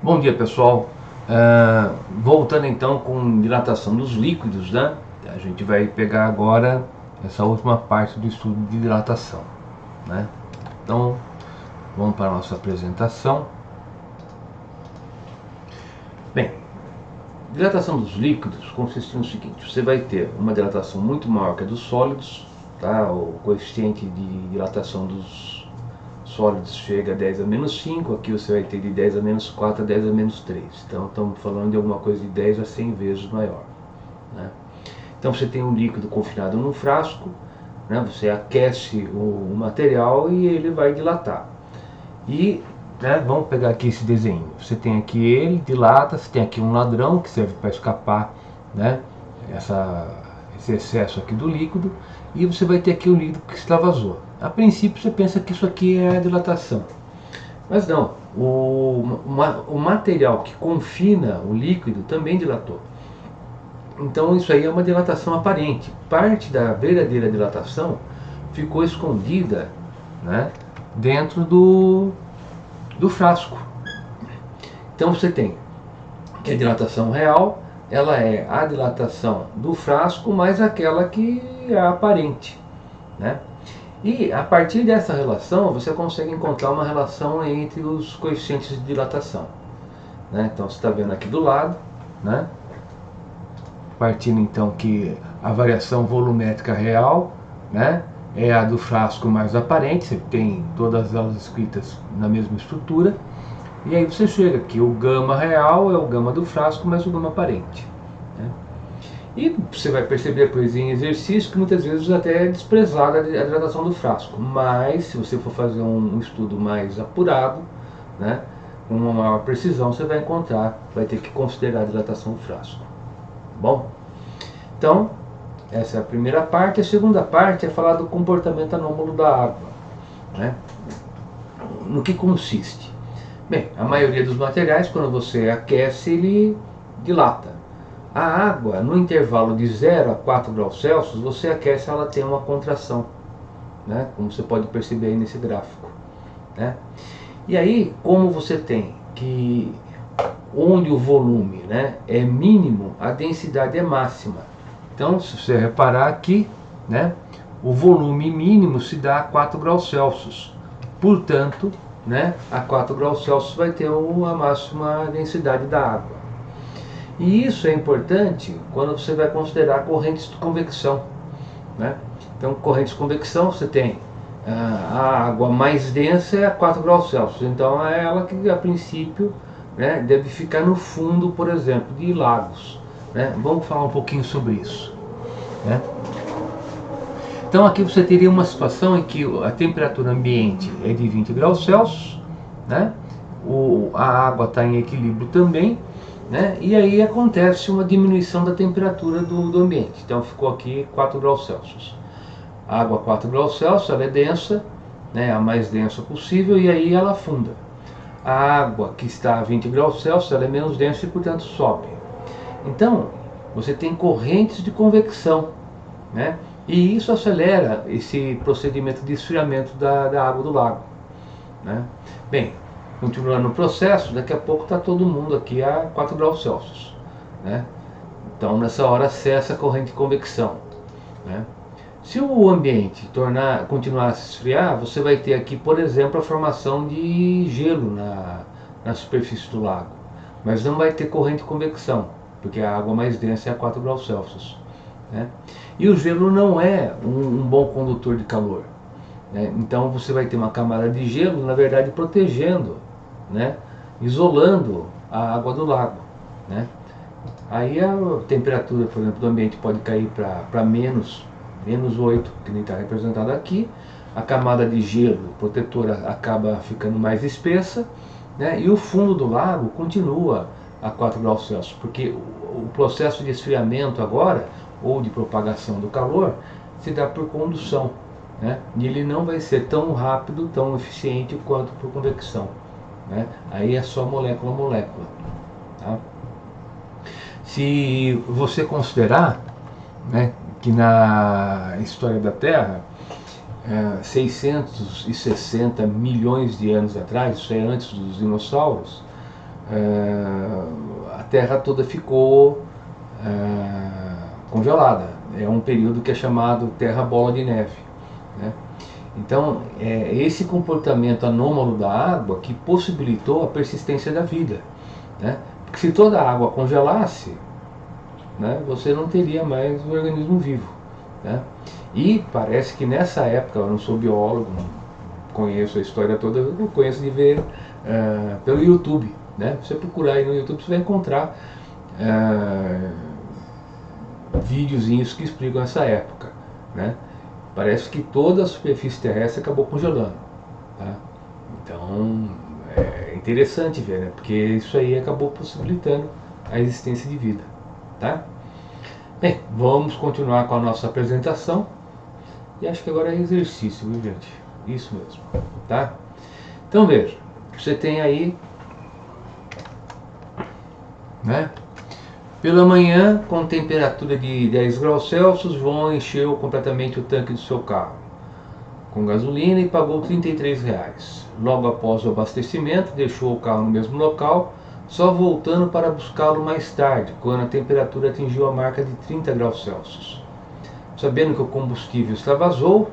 Bom dia, pessoal. Voltando então com dilatação dos líquidos, né? A gente vai pegar agora essa última parte do estudo de dilatação, né? Então, vamos para a nossa apresentação. Bem, dilatação dos líquidos consiste no seguinte: você vai ter uma dilatação muito maior que a dos sólidos, tá? O coeficiente de dilatação dos sólidos chega a 10 a menos 5, aqui você vai ter de 10 a menos 4 a 10 a menos 3. Então estamos falando de alguma coisa de 10 a 100 vezes maior, né? Então você tem um líquido confinado num frasco, né? Você aquece o material e ele vai dilatar. E, né, vamos pegar aqui esse desenho. Você tem aqui ele, dilata, você tem aqui um ladrão que serve para escapar, né, esse excesso aqui do líquido, e você vai ter aqui o líquido que extravasou. A princípio você pensa que isso aqui é a dilatação, mas não, o material que confina o líquido também dilatou. Então isso aí é uma dilatação aparente. Parte da verdadeira dilatação ficou escondida, né, dentro do frasco. Então você tem que a dilatação real, ela é a dilatação do frasco mais aquela que é aparente, né? E a partir dessa relação você consegue encontrar uma relação entre os coeficientes de dilatação, né? Então você está vendo aqui do lado, né? Partindo então que a variação volumétrica real, né, é a do frasco mais aparente, você tem todas elas escritas na mesma estrutura, e aí você chega que o gama real é o gama do frasco mais o gama aparente, né? E você vai perceber depois em exercício que muitas vezes até é desprezada a dilatação do frasco, mas se você for fazer um estudo mais apurado, né, com uma maior precisão, você vai encontrar, vai ter que considerar a dilatação do frasco. Bom, então essa é a primeira parte. A segunda parte é falar do comportamento anômalo da água, né? No que consiste? Bem, a maioria dos materiais, quando você aquece, ele dilata. A água, no intervalo de 0 a 4 graus Celsius, você aquece, ela tem uma contração, né? Como você pode perceber aí nesse gráfico, né? E aí, como você tem que onde o volume, né, é mínimo, a densidade é máxima. Então, se você reparar aqui, né, o volume mínimo se dá a 4 graus Celsius. Portanto, né, a 4 graus Celsius vai ter a máxima densidade da água. E isso é importante quando você vai considerar correntes de convecção, né? Então, correntes de convecção, você tem a água mais densa é a 4 graus Celsius. Então, é ela que, a princípio, né, deve ficar no fundo, por exemplo, de lagos, né? Vamos falar um pouquinho sobre isso, né? Então aqui você teria uma situação em que a temperatura ambiente é de 20 graus Celsius, né? A água está em equilíbrio também, né? E aí acontece uma diminuição da temperatura do ambiente. Então ficou aqui 4 graus Celsius. A água 4 graus Celsius, ela é densa, né? A mais densa possível, e aí ela afunda. A água que está a 20 graus Celsius, ela é menos densa e portanto sobe. Então você tem correntes de convecção, né? E isso acelera esse procedimento de esfriamento da água do lago, né? Bem, continuando o processo, daqui a pouco está todo mundo aqui a 4 graus Celsius, né? Então nessa hora cessa a corrente de convecção, né? Se o ambiente continuar a se esfriar, você vai ter aqui, por exemplo, a formação de gelo na superfície do lago, mas não vai ter corrente de convecção, porque a água mais densa é a 4 graus Celsius, né? E o gelo não é um bom condutor de calor, né? Então você vai ter uma camada de gelo, na verdade, protegendo, né, isolando a água do lago, né? Aí a temperatura, por exemplo, do ambiente pode cair para menos 8, que nem está representado aqui. A camada de gelo protetora acaba ficando mais espessa, né? E o fundo do lago continua a 4 graus Celsius, porque o processo de esfriamento agora, ou de propagação do calor, se dá por condução, né? E ele não vai ser tão rápido, tão eficiente quanto por convecção, né? Aí é só molécula a molécula, tá? Se você considerar, né, que na história da Terra, 660 milhões de anos atrás, isso é antes dos dinossauros, a Terra toda ficou congelada. É um período que é chamado Terra Bola de Neve, né? Então, esse comportamento anômalo da água que possibilitou a persistência da vida, né? Porque se toda a água congelasse, né, você não teria mais um organismo vivo, né? E parece que nessa época, eu não sou biólogo, não conheço a história toda, eu conheço de ver pelo YouTube, né? Você procurar aí no YouTube, você vai encontrar videozinhos que explicam essa época, né? Parece que toda a superfície terrestre acabou congelando, tá? Então é interessante ver, né? Porque isso aí acabou possibilitando a existência de vida, tá? Bem, vamos continuar com a nossa apresentação. E acho que agora é exercício, viu, gente? Isso mesmo, tá? Então veja, você tem aí, né? Pela manhã, com temperatura de 10 graus Celsius, João encheu completamente o tanque do seu carro com gasolina e pagou R$ 33. Logo após o abastecimento, deixou o carro no mesmo local, só voltando para buscá-lo mais tarde, quando a temperatura atingiu a marca de 30 graus Celsius. Sabendo que o combustível extravasou,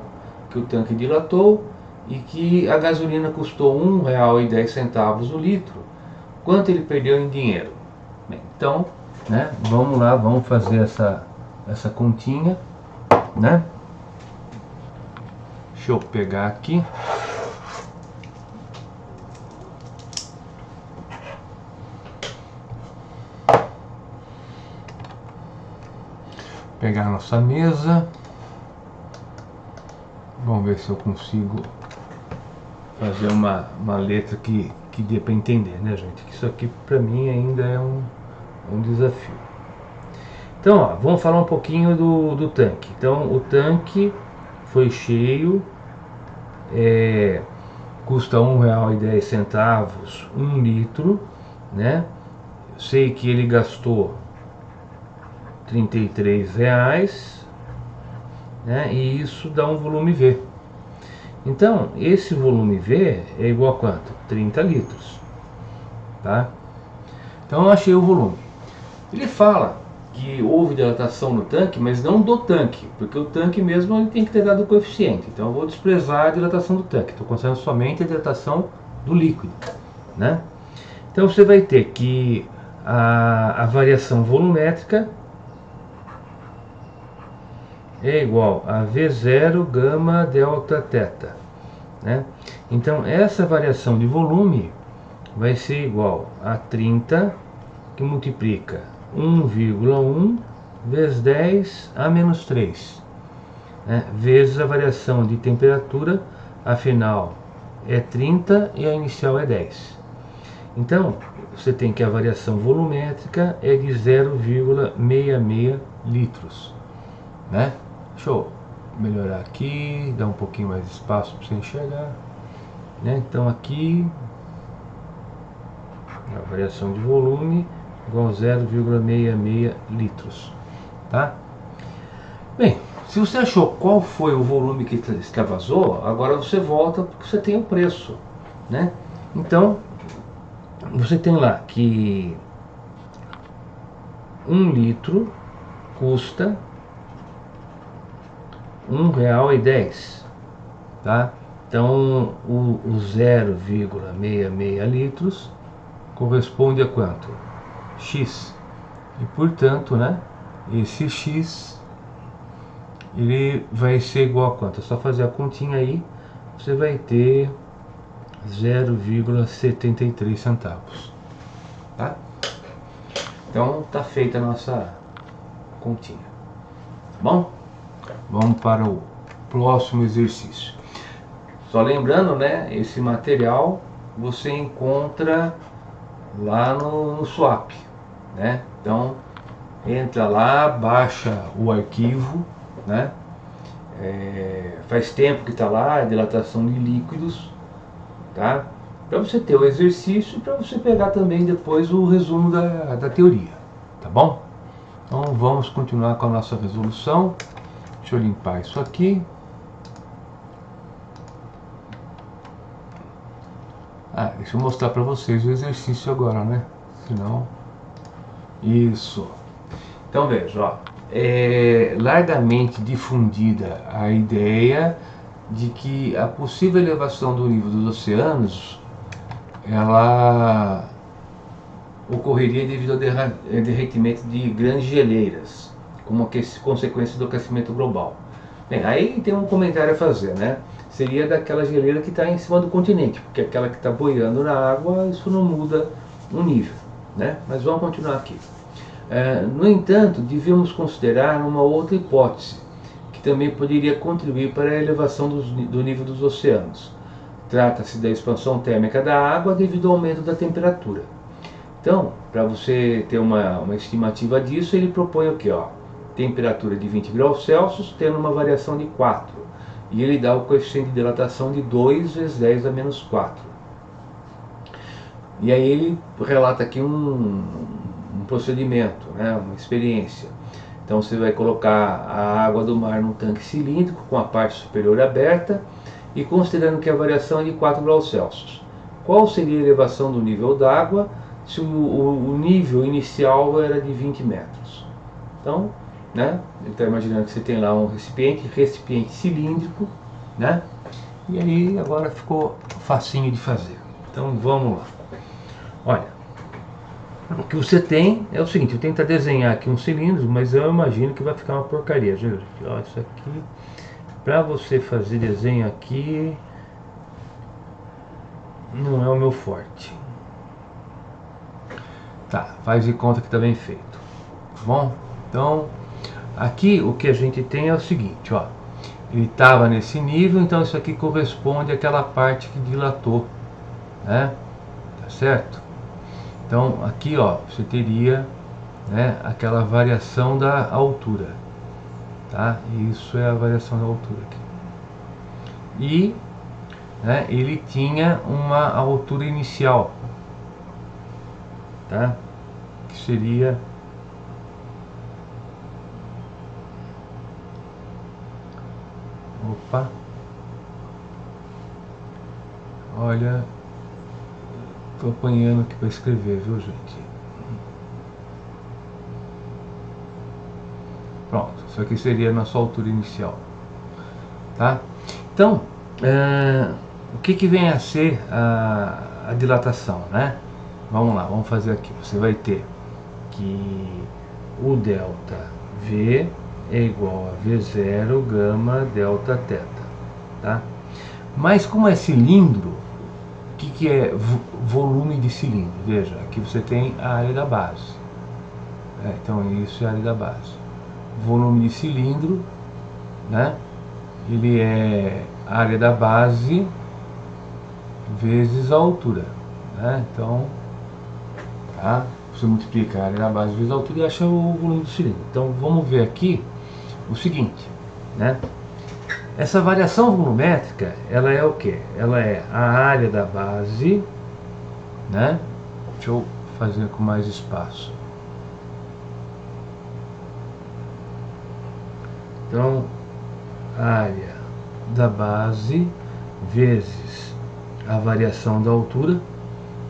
que o tanque dilatou e que a gasolina custou R$ 1,10 o litro, quanto ele perdeu em dinheiro? Bem, então, né, vamos lá, vamos fazer essa continha, né? Deixa eu pegar aqui. Pegar a nossa mesa. Vamos ver se eu consigo fazer uma letra que dê para entender, né, gente? Que isso aqui para mim ainda é um desafio. Então, ó, vamos falar um pouquinho do tanque. Então, o tanque foi cheio, custa R$ 1,10 um litro, né? Sei que ele gastou R$ 33, né? E isso dá um volume V. Então, esse volume V é igual a quanto? 30 litros, tá? Então, eu achei o volume. Ele fala que houve dilatação no tanque, mas não do tanque, porque o tanque mesmo ele tem que ter dado o coeficiente. Então, eu vou desprezar a dilatação do tanque. Estou considerando somente a dilatação do líquido, né? Então, você vai ter que a variação volumétrica é igual a V0 gama delta teta, né? Então essa variação de volume vai ser igual a 30 que multiplica 1,1 vezes 10 a menos 3, né? Vezes a variação de temperatura, afinal é 30 e a inicial é 10. Então você tem que a variação volumétrica é de 0,66 litros, né? Deixa eu melhorar aqui, dar um pouquinho mais de espaço para você enxergar, né? Então aqui a variação de volume igual a 0,66 litros, tá? Bem, se você achou qual foi o volume que extravasou, agora você volta porque você tem o preço, né? Então você tem lá que 1 litro custa R$ 1,10, tá? Então o 0,66 litros corresponde a quanto? X. E portanto, né, esse X ele vai ser igual a quanto? É só fazer a continha aí, você vai ter 0,73 centavos, tá? Então tá feita a nossa continha, tá bom? Vamos para o próximo exercício. Só lembrando, né, esse material você encontra lá no Swap, né? Então entra lá, baixa o arquivo, né? Faz tempo que está lá, a dilatação de líquidos, tá? Para você ter o exercício e para você pegar também depois o resumo da teoria, tá bom? Então vamos continuar com a nossa resolução. Deixa eu limpar isso aqui. Deixa eu mostrar para vocês o exercício agora, né? Senão... Isso. Então veja, ó. É largamente difundida a ideia de que a possível elevação do nível dos oceanos ela ocorreria devido ao derretimento de grandes geleiras, como consequência do aquecimento global. Bem, aí tem um comentário a fazer, né? Seria daquela geleira que está em cima do continente, porque aquela que está boiando na água, isso não muda o nível, né? Mas vamos continuar aqui. No entanto, devemos considerar uma outra hipótese, que também poderia contribuir para a elevação do nível dos oceanos. Trata-se da expansão térmica da água devido ao aumento da temperatura. Então, para você ter uma estimativa disso, ele propõe o que? Temperatura de 20 graus Celsius tendo uma variação de 4. E ele dá o coeficiente de dilatação de 2 vezes 10 a menos 4. E aí ele relata aqui um procedimento, né, uma experiência. Então você vai colocar a água do mar num tanque cilíndrico com a parte superior aberta e considerando que a variação é de 4 graus Celsius. Qual seria a elevação do nível d'água se o nível inicial era de 20 metros? Então, né, ele está imaginando que você tem lá um recipiente cilíndrico, né? E aí agora ficou facinho de fazer. Então vamos lá. Olha, o que você tem é o seguinte: eu tento desenhar aqui um cilindro, mas eu imagino que vai ficar uma porcaria, gente. Ó, isso aqui, para você fazer desenho aqui, não é o meu forte. Tá, faz de conta que está bem feito. Tá bom? Então, aqui o que a gente tem é o seguinte, ó. Ele estava nesse nível, então isso aqui corresponde àquela parte que dilatou, né? Tá certo? Então, aqui, ó, você teria, né, aquela variação da altura, tá? Isso é a variação da altura aqui. E, né, ele tinha uma altura inicial, tá? Que seria olha, tô apanhando aqui para escrever, viu, gente? Pronto, isso aqui seria a nossa altura inicial, tá? Então, o que vem a ser a dilatação, né? Vamos lá, vamos fazer aqui. Você vai ter que o delta V é igual a V0 gama delta θ, tá? Mas como é cilindro, o que é volume de cilindro? Veja, aqui você tem a área da base. Então isso é a área da base. Volume de cilindro, né? Ele é a área da base vezes a altura, né? Então, tá? Você multiplica a área da base vezes a altura e acha o volume do cilindro. Então vamos ver aqui o seguinte, né? Essa variação volumétrica, ela é o que? Ela é a área da base, né? Deixa eu fazer com mais espaço. Então, área da base vezes a variação da altura,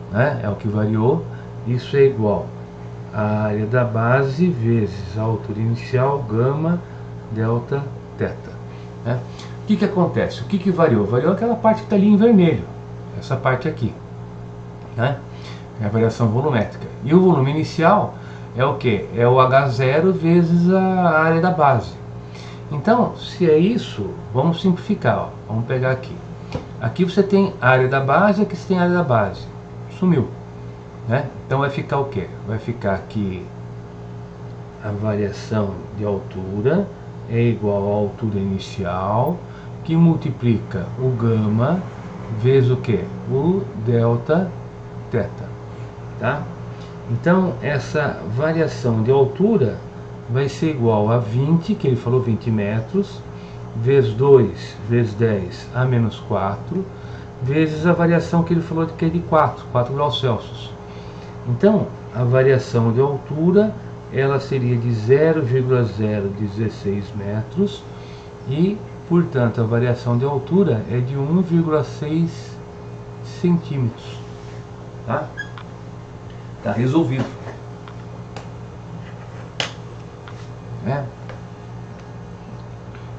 né? É o que variou. Isso é igual a área da base vezes a altura inicial, gama delta θ. Né? O que acontece? O que variou? Variou aquela parte que está ali em vermelho, essa parte aqui, né? É a variação volumétrica. E o volume inicial é o que? É o H0 vezes a área da base. Então, se é isso, vamos simplificar, ó. Vamos pegar aqui. Aqui você tem a área da base, aqui você tem a área da base. Sumiu, né? Então vai ficar o que? Vai ficar aqui a variação de altura é igual à altura inicial, que multiplica o gama vezes o que? O delta θ, tá? Então essa variação de altura vai ser igual a 20, que ele falou 20 metros, vezes 2 vezes 10 a menos 4, vezes a variação que ele falou que é de 4 graus Celsius. Então a variação de altura ela seria de 0,016 metros e, portanto, a variação de altura é de 1,6 centímetros. Tá? Tá resolvido. Né?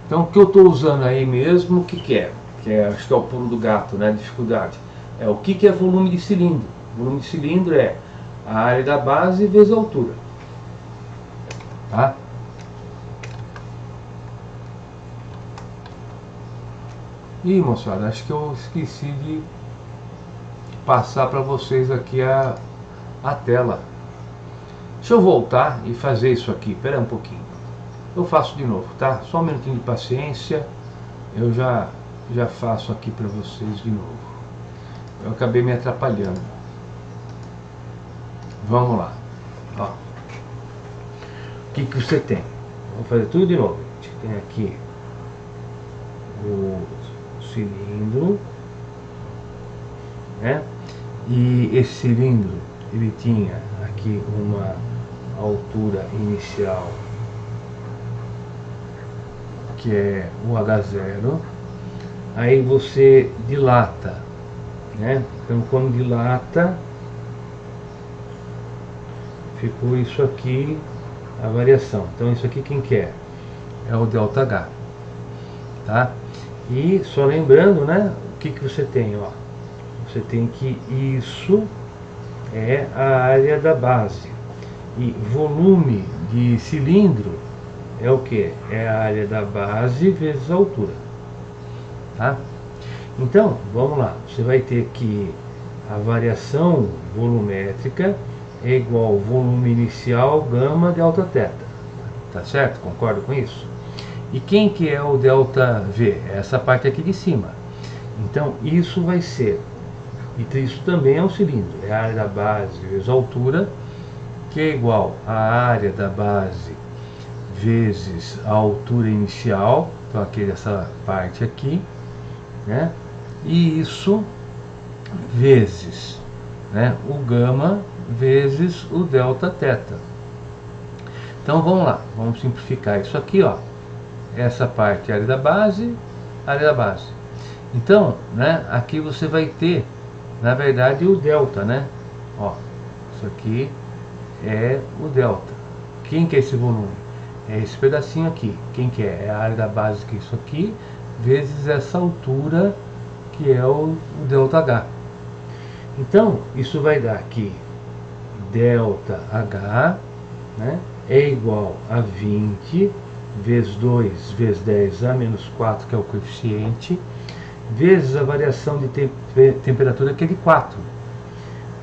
Então o que eu estou usando aí mesmo, o que é? Acho que é o pulo do gato, né? Dificuldade. O que é volume de cilindro? Volume de cilindro é a área da base vezes a altura. Tá? Ih, moçada, acho que eu esqueci de passar para vocês aqui a tela. Deixa eu voltar e fazer isso aqui. Espera um pouquinho. Eu faço de novo, tá? Só um minutinho de paciência. Eu já faço aqui para vocês de novo. Eu acabei me atrapalhando. Vamos lá. Ó. O que você tem? Vou fazer tudo de novo. A gente tem aqui o cilindro, né? E esse cilindro, ele tinha aqui uma altura inicial, que é o H0. Aí você dilata, né? Então quando dilata, ficou isso aqui, a variação. Então isso aqui quem que é? É o ΔH, tá? E só lembrando, né? O que você tem, ó? Você tem que isso é a área da base. E volume de cilindro é o que? É a área da base vezes a altura. Tá? Então, vamos lá. Você vai ter que a variação volumétrica é igual ao volume inicial gama delta θ. Tá certo? Concordo com isso? E quem que é o ΔV? É essa parte aqui de cima. Então, isso vai ser, e isso também é um cilindro, é a área da base vezes a altura, que é igual à área da base vezes a altura inicial, então aqui essa parte aqui, né? E isso vezes, né, o gama vezes o Δθ. Então vamos lá, vamos simplificar isso aqui, ó. Essa parte é a área da base, Então, né, aqui você vai ter, na verdade, o delta, né? Ó, isso aqui é o delta. Quem que é esse volume? É esse pedacinho aqui. Quem que é? É a área da base, que é isso aqui, vezes essa altura, que é o ΔH. Então, isso vai dar aqui ΔH, né, é igual a 20 vezes 2 vezes 10a menos 4, que é o coeficiente, vezes a variação de temperatura, que é de 4.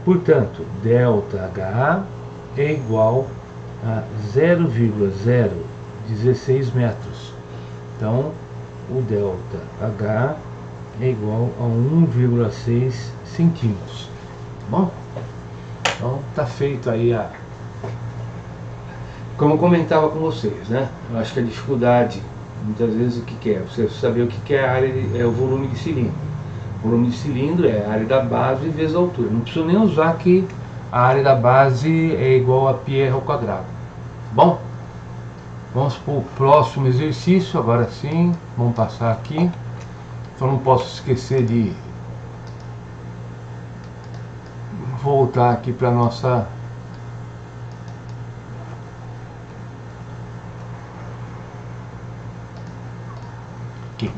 Portanto, ΔH é igual a 0,016 metros. Então, o ΔH é igual a 1,6 centímetros. Bom, então tá feito aí a... Como eu comentava com vocês, né? Eu acho que a dificuldade, muitas vezes, o que é? Você saber o que é a área, é o volume de cilindro. O volume de cilindro é a área da base vezes a altura. Não preciso nem usar que a área da base é igual a πr ao quadrado. Bom, vamos para o próximo exercício. Agora sim, vamos passar aqui. Só não posso esquecer de voltar aqui para nossa... Aqui.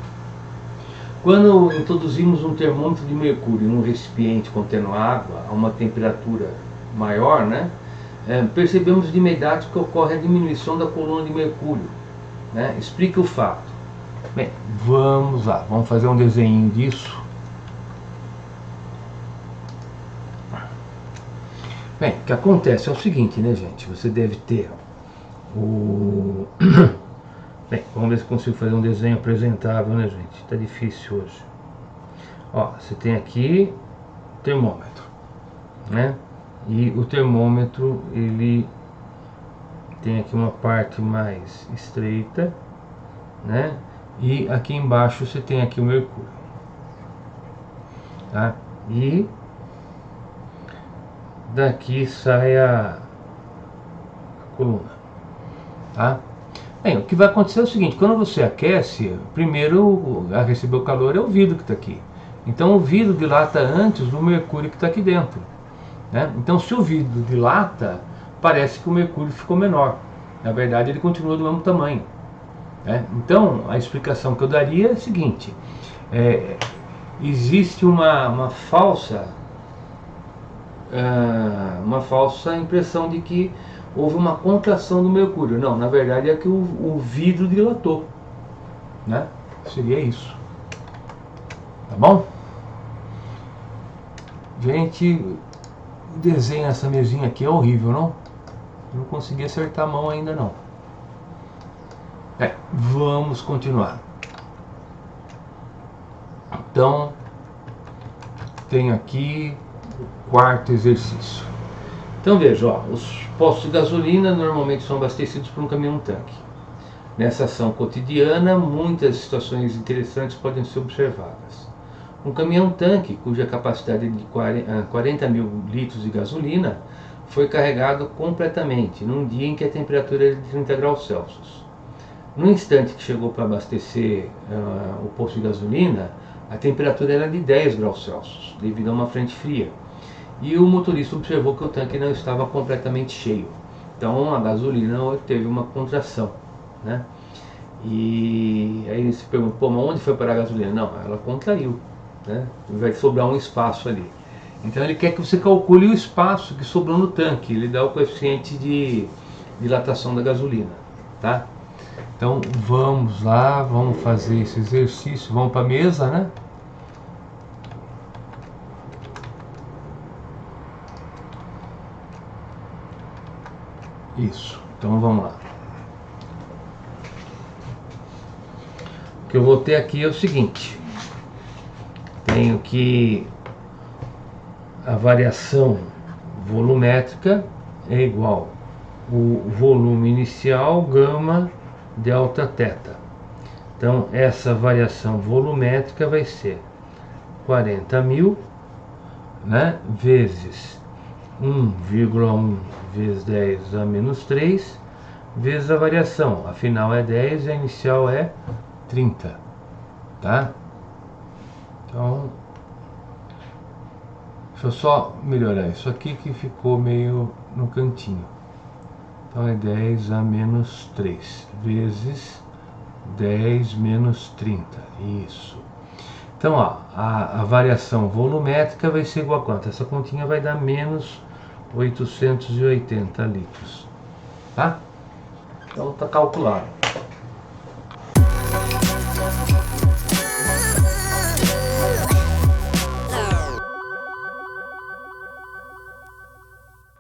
Quando introduzimos um termômetro de mercúrio num recipiente contendo água a uma temperatura maior, né, percebemos de imediato que ocorre a diminuição da coluna de mercúrio, né? Explique o fato. Bem, vamos lá, vamos fazer um desenho disso. Bem, o que acontece é o seguinte, né, gente? Você deve ter o... Bem, vamos ver se consigo fazer um desenho apresentável, né, gente? Tá difícil hoje. Ó, você tem aqui o termômetro, né? E o termômetro, ele tem aqui uma parte mais estreita, né? E aqui embaixo você tem aqui o mercúrio, tá? E daqui sai a coluna, tá? Bem, o que vai acontecer é o seguinte: quando você aquece, primeiro a receber o calor é o vidro que está aqui. Então o vidro dilata antes do mercúrio que está aqui dentro, né? Então se o vidro dilata, parece que o mercúrio ficou menor. Na verdade ele continua do mesmo tamanho, né? Então a explicação que eu daria é a seguinte: existe uma falsa impressão de que houve uma contração do mercúrio. Não, na verdade é que o vidro dilatou, né? Seria isso. Tá bom? Gente, desenha essa mesinha aqui é horrível, não? Eu não consegui acertar a mão ainda não. Vamos continuar. Então, tenho aqui o quarto exercício. Então veja, ó, os postos de gasolina normalmente são abastecidos por um caminhão-tanque. Nessa ação cotidiana, muitas situações interessantes podem ser observadas. Um caminhão-tanque, cuja capacidade é de 40 mil litros de gasolina, foi carregado completamente, num dia em que a temperatura era de 30 graus Celsius. No instante que chegou para abastecer o posto de gasolina, a temperatura era de 10 graus Celsius, devido a uma frente fria. E o motorista observou que o tanque não estava completamente cheio. Então a gasolina teve uma contração, né? E aí se pergunta, pô, mas onde foi parar a gasolina? Não, ela contraiu, né? Vai sobrar um espaço ali. Então ele quer que você calcule o espaço que sobrou no tanque. Ele dá o coeficiente de dilatação da gasolina, tá? Então vamos lá, vamos fazer esse exercício. Vamos para a mesa, né? Isso, então vamos lá. O que eu vou ter aqui é o seguinte: tenho que a variação volumétrica é igual o volume inicial gama delta θ. Então essa variação volumétrica vai ser 40 mil, né, vezes 1,1 vezes 10 a menos 3 vezes a variação. A final é 10 e a inicial é 30, tá? Então deixa eu só melhorar isso aqui que ficou meio no cantinho. Então é 10 a menos 3 vezes 10 menos 30. Isso. Então ó, a variação volumétrica vai ser igual a quanto? Essa continha vai dar menos 880 litros. Tá? Então tá calculado.